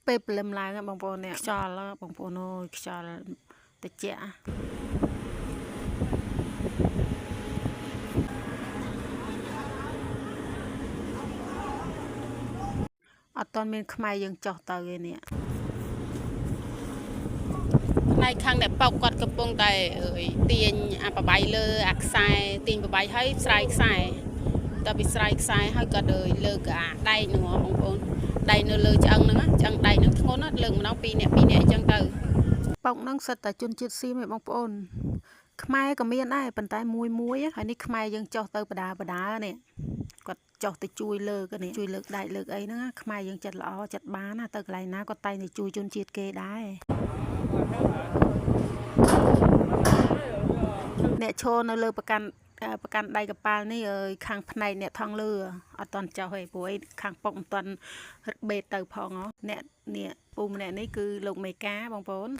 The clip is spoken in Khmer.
ពេលព្រលឹមឡើងបងប្អូនអ្នកខ្យល់បងប្អូនអើយខ្យល់ត្រជាក់អត់ទាន់មានខ្មែរយើងចោះទៅឯនេះផ្នែកខាងអ្នកប៉ោកគាត់កំពុងតែទាញអាបបាយលើអាខ្សែទាញបបាយឲ្យស្រ័យខ្សែតើពីស្រ័យខ្សែឲ្យគាត់លើកអាដែកហ្នឹងបងប្អូនដែកនៅលើឆ្អឹងហ្នឹងឆ្អឹងដែកហ្នឹងធ្ងន់លើកម្ដង2នាក់អញ្ចឹងទៅប៉ោកហ្នឹងសិតតែជនជាតិសៀមឯងបងប្អូនខ្មែរក៏មានដែរប៉ុន្តែមួយហើយនេះខ្មែរយើងចោះទៅបដានេះគាត់ចោះទៅជួយលើកនេះជួយលើកដែកលើកអីហ្នឹងខ្មែរយើងចិត្តល្អចិត្តបានណាទៅកន្លែងណាក៏តែងតែជួយជនជាតិគេដែរអ្នកឈរនៅលើប្រកាន់ដៃកប៉ាល់នេះខាងផ្នែកអ្នកថងលឺអត់តន់ចោះឯព្រោះខាងពុកមិនតន់បេតទៅផងអ្នកនេះពូម្នាក់នេះគឺលោកមេកាបងប្អូន